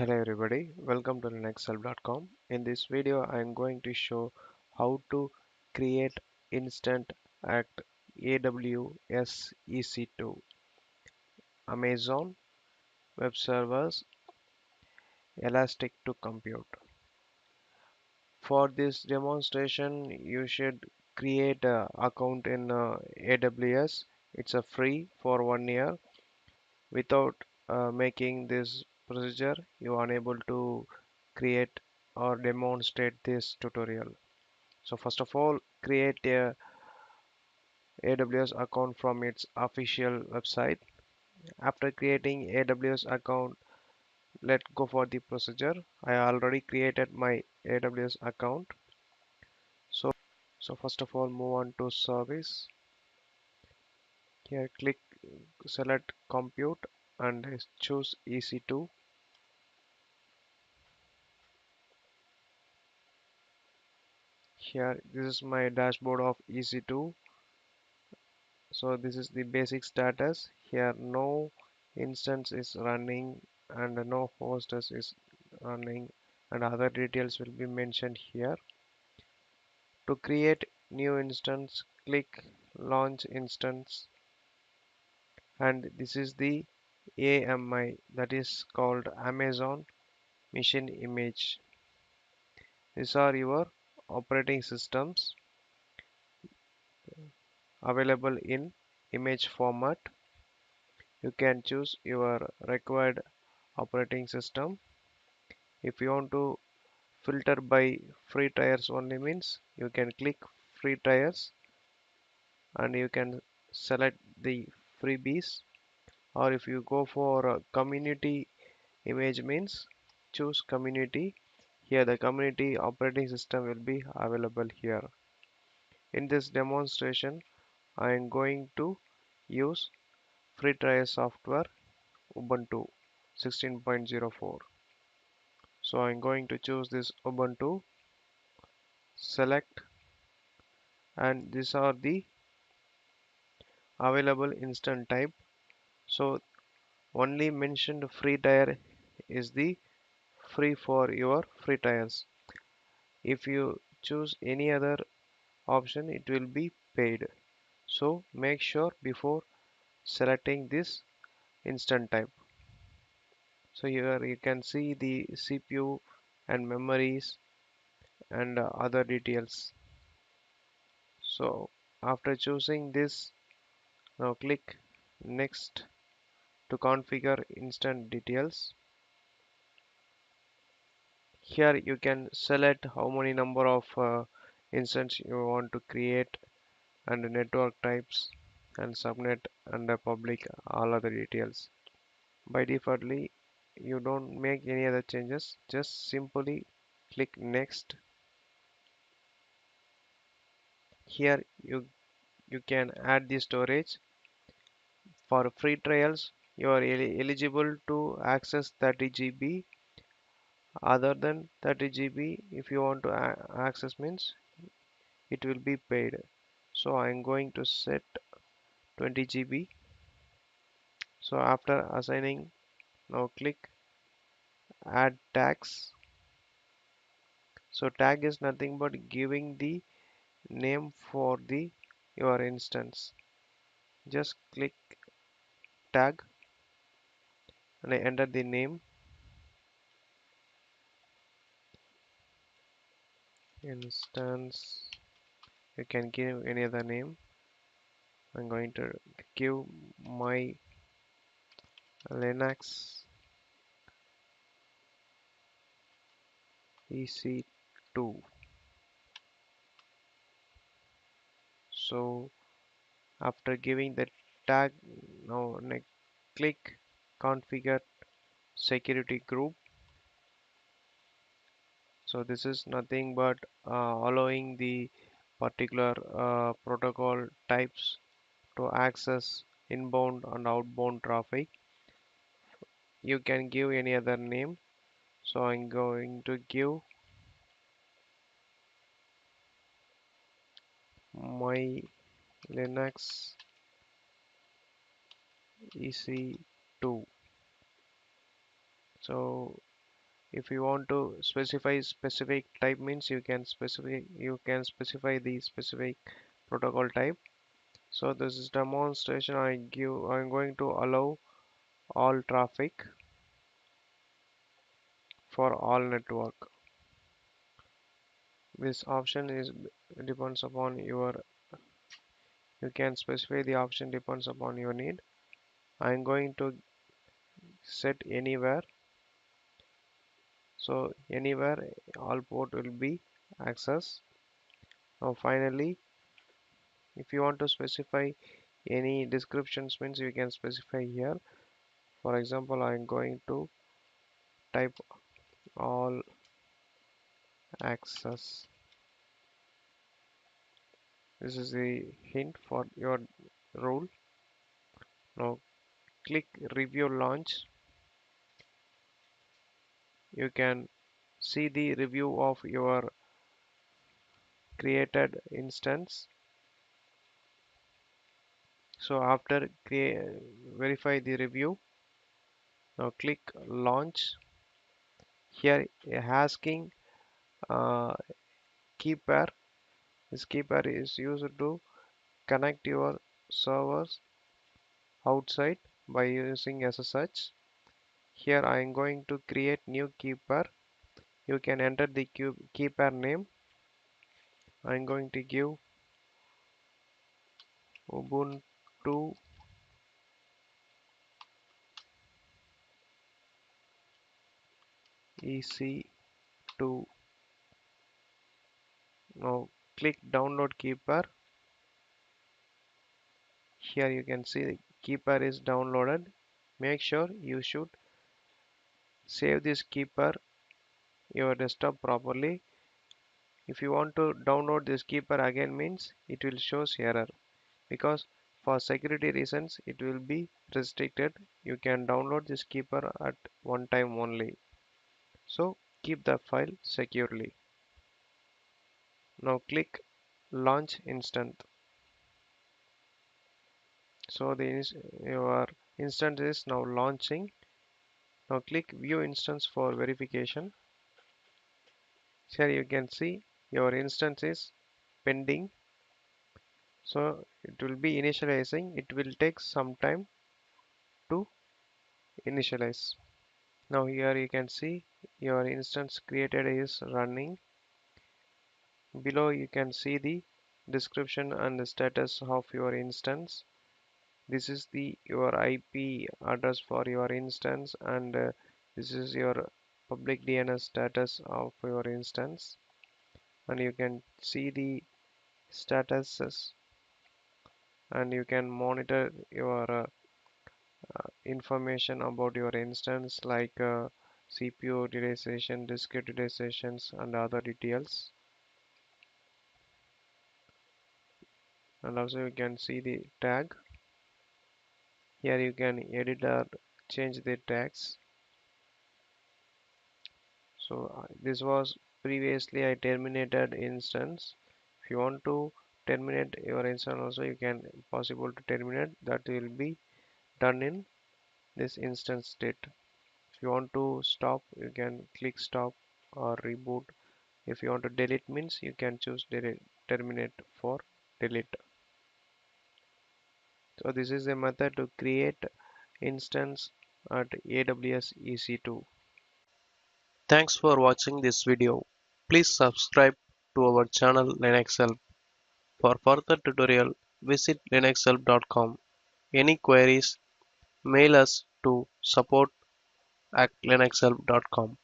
Hello everybody, welcome to linuxhelp.com. In this video, I am going to show how to create instant at AWS EC2, Amazon Web Servers, Elastic to Compute. For this demonstration, you should create an account in AWS. It's a free for 1 year. Without making this procedure, you are unable to create or demonstrate this tutorial. So first of all, create a AWS account from its official website. After creating AWS account, let's go for the procedure. I already created my AWS account. So first of all, move on to service. Here click select compute and choose EC2. Here this is my dashboard of EC2. So this is the basic status. Here no instance is running and no host is running, and other details will be mentioned here. To create new instance, click launch instance, and this is the AMI, that is called Amazon Machine Image. These are your operating systems available in image format. You can choose your required operating system. If you want to filter by free tiers only, means you can click free tiers and you can select the freebies, or if you go for a community image, means choose community. Here the community operating system will be available here. In this demonstration, I am going to use free tier software Ubuntu 16.04. So I'm going to choose this Ubuntu, select, and these are the available instant type. So only mentioned free tier is the free for your free tiers. If you choose any other option, it will be paid. So make sure before selecting this instant type. So here you can see the CPU and memories and other details. So after choosing this, now click next to configure instant details. Here you can select how many number of instance you want to create, and network types and subnet and public, all other details. By defaultly, you don't make any other changes, just simply click next. Here you can add the storage. For free trials, you are eligible to access 30 GB. Other than 30 GB, if you want to access, means it will be paid. So I'm going to set 20 GB. So after assigning, now click add tags. So tag is nothing but giving the name for the your instance. Just click tag and I enter the name, instance. You can give any other name. I'm going to give my Linux EC2. So after giving the tag, now click configure security group. So this is nothing but allowing the particular protocol types to access inbound and outbound traffic. You can give any other name. So I'm going to give my Linux EC2. So If you want to specify specific type means you can specify the specific protocol type. So this is demonstration. I'm going to allow all traffic for all network. This option is depends upon your, you can specify the option depends upon your need. I'm going to set anywhere. So anywhere all port will be access. Now finally, if you want to specify any descriptions means you can specify here. For example, I'm going to type all access. This is the hint for your rule. Now click review launch. You can see the review of your created instance. So after verify the review, now click launch. Here asking uh, key pair. This key pair is used to connect your servers outside by using SSH. Here I am going to create new key pair. You can enter the key pair name. I am going to give Ubuntu EC2. Now click download key pair. Here you can see the key pair is downloaded. Make sure you should save this key pair your desktop properly. If you want to download this key pair again means it will show error, because for security reasons it will be restricted. You can download this key pair at one time only. So keep the file securely. Now click launch instant. So your instance is now launching. Now click view instance for verification. Here you can see your instance is pending. So it will be initializing. It will take some time to initialize. Now here you can see your instance created is running. Below you can see the description and the status of your instance. This is the your IP address for your instance, and this is your public DNS status of your instance, and you can see the statuses, and you can monitor your information about your instance like CPU utilization, disk utilizations, and other details. And also you can see the tag. Here you can edit or change the tags. So this was previously I terminated instance. If you want to terminate your instance also, you can possible to terminate. That will be done in this instance state. If you want to stop, you can click stop or reboot. If you want to delete means you can choose delete, terminate for delete. So this is a method to create instance at AWS EC2. Thanks for watching this video. Please subscribe to our channel Linux Help. For further tutorial, visit linuxhelp.com. Any queries, mail us to support@linuxhelp.com.